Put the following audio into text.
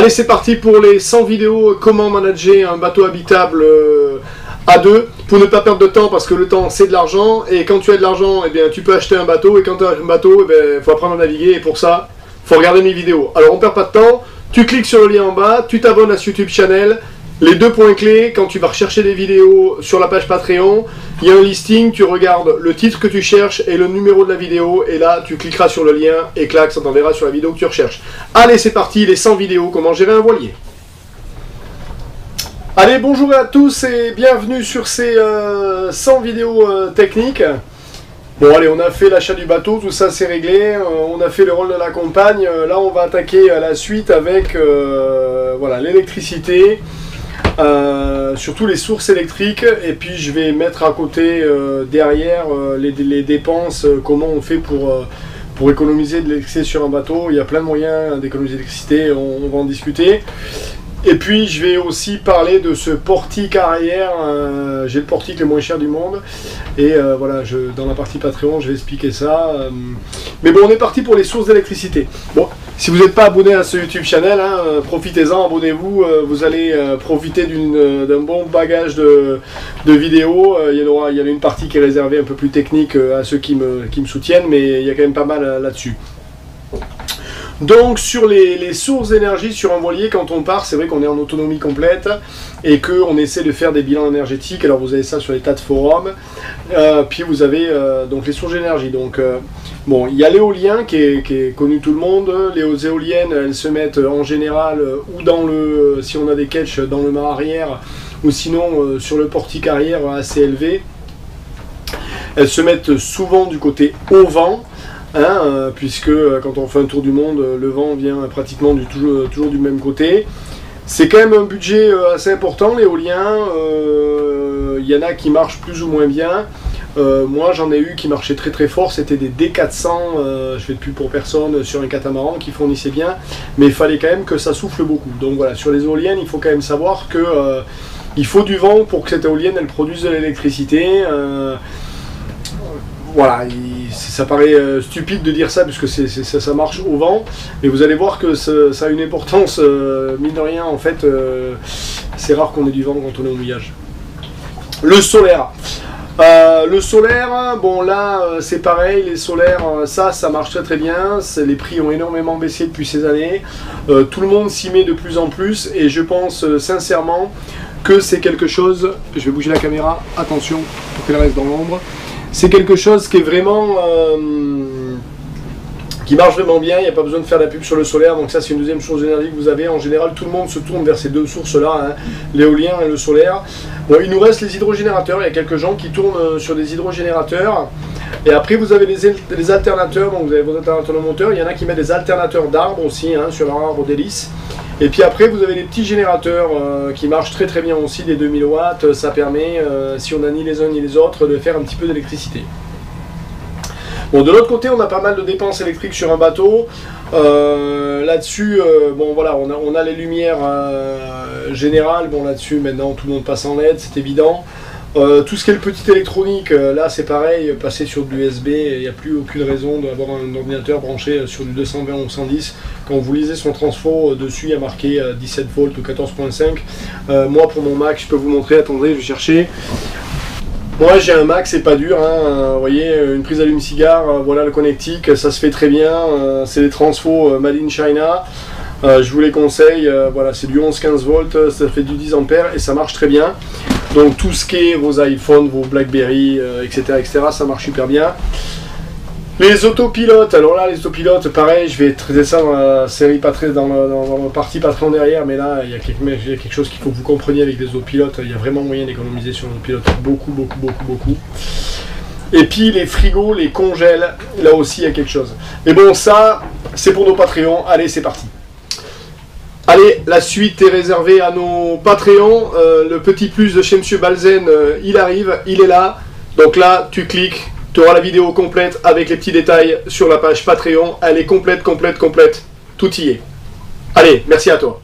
Allez, c'est parti pour les 100 vidéos comment manager un bateau habitable à deux, pour ne pas perdre de temps, parce que le temps c'est de l'argent, et quand tu as de l'argent, eh bien tu peux acheter un bateau, et quand tu as un bateau, il faut apprendre à naviguer, et pour ça, il faut regarder mes vidéos. Alors on perd pas de temps, tu cliques sur le lien en bas, tu t'abonnes à ce YouTube channel. Les deux points clés, quand tu vas rechercher des vidéos sur la page Patreon, il y a un listing, tu regardes le titre que tu cherches et le numéro de la vidéo, et là tu cliqueras sur le lien et clac, ça t'enverra sur la vidéo que tu recherches. Allez, c'est parti, les 100 vidéos, comment gérer un voilier. Allez, bonjour à tous et bienvenue sur ces 100 vidéos techniques. Bon allez, on a fait l'achat du bateau, tout ça c'est réglé, on a fait le rôle de la compagne, là on va attaquer la suite avec voilà, l'électricité. Surtout les sources électriques, et puis je vais mettre à côté derrière les dépenses, comment on fait pour économiser de l'électricité sur un bateau. Il y a plein de moyens d'économiser de l'électricité, on va en discuter. Et puis je vais aussi parler de ce portique arrière, j'ai le portique le moins cher du monde, et voilà, dans la partie Patreon je vais expliquer ça. Mais bon, on est parti pour les sources d'électricité. Bon, si vous n'êtes pas abonné à ce YouTube channel, profitez-en, abonnez-vous, vous allez profiter d'un bon bagage de vidéos. Il y en a une partie qui est réservée un peu plus technique à ceux qui me soutiennent, mais il y a quand même pas mal là-dessus. Donc sur les sources d'énergie sur un voilier, quand on part, c'est vrai qu'on est en autonomie complète et qu'on essaie de faire des bilans énergétiques. Alors vous avez ça sur les tas de forums, puis vous avez donc les sources d'énergie. Donc bon, il y a l'éolien qui est connu tout le monde. Les éoliennes, elles se mettent en général ou dans si on a des ketchs, dans le mât arrière, ou sinon sur le portique arrière assez élevé. Elles se mettent souvent du côté au vent. Puisque quand on fait un tour du monde, le vent vient pratiquement toujours du même côté. C'est quand même un budget assez important, l'éolien. Il y en a qui marchent plus ou moins bien. Moi j'en ai eu qui marchaient très très fort, c'était des D400, je fais de pub pour personne, sur un catamaran qui fournissait bien, mais il fallait quand même que ça souffle beaucoup. Donc voilà, sur les éoliennes, il faut quand même savoir que il faut du vent pour que cette éolienne elle produise de l'électricité. Voilà, ça paraît stupide de dire ça puisque ça marche au vent, mais vous allez voir que ça a une importance, mine de rien, en fait, c'est rare qu'on ait du vent quand on est au mouillage. Le solaire. Le solaire, bon là c'est pareil, les solaires, ça marche très très bien, les prix ont énormément baissé depuis ces années, tout le monde s'y met de plus en plus, et je pense sincèrement que c'est quelque chose, je vais bouger la caméra, attention, pour qu'elle reste dans l'ombre. C'est quelque chose qui est vraiment qui marche vraiment bien, il n'y a pas besoin de faire de la pub sur le solaire, donc ça c'est une deuxième source d'énergie que vous avez. En général tout le monde se tourne vers ces deux sources là, l'éolien et le solaire. Bon, il nous reste les hydrogénérateurs, il y a quelques gens qui tournent sur des hydrogénérateurs, et après vous avez les alternateurs, donc vous avez vos alternateurs de moteur, il y en a qui mettent des alternateurs d'arbres aussi, sur leur arbre d'hélice. Et puis après vous avez les petits générateurs qui marchent très très bien aussi, des 2000 watts, ça permet, si on n'a ni les uns ni les autres, de faire un petit peu d'électricité. Bon, de l'autre côté on a pas mal de dépenses électriques sur un bateau, là-dessus, bon voilà, on a les lumières générales, bon là-dessus maintenant tout le monde passe en LED, c'est évident. Tout ce qui est le petit électronique, là c'est pareil, passer sur de l'USB, il n'y a plus aucune raison d'avoir un ordinateur branché sur du 220 ou 110. Quand vous lisez son transfo, dessus il y a marqué 17 volts ou 14.5. Moi pour mon Mac, je peux vous montrer, attendez, je vais chercher. Moi j'ai un Mac, c'est pas dur, vous voyez, une prise allume-cigare, voilà le connectique, ça se fait très bien, c'est des transfos Made in China. Je vous les conseille, voilà, c'est du 11-15 volts, ça fait du 10 ampères et ça marche très bien. Donc tout ce qui est vos iPhones, vos Blackberry, etc., ça marche super bien. Les autopilotes, alors là les autopilotes, pareil, je vais traiter ça dans la série Patreon, dans la partie Patreon derrière, mais là il y a quelque chose qu'il faut que vous compreniez avec les autopilotes, il y a vraiment moyen d'économiser sur les autopilotes, beaucoup. Et puis les frigos, les congèles, là aussi il y a quelque chose. Mais bon, ça c'est pour nos Patreons, allez c'est parti. Allez, la suite est réservée à nos Patreons. Le petit plus de chez Monsieur Balzen, il arrive, il est là. Donc là, tu cliques, tu auras la vidéo complète avec les petits détails sur la page Patreon. Elle est complète. Tout y est. Allez, merci à toi.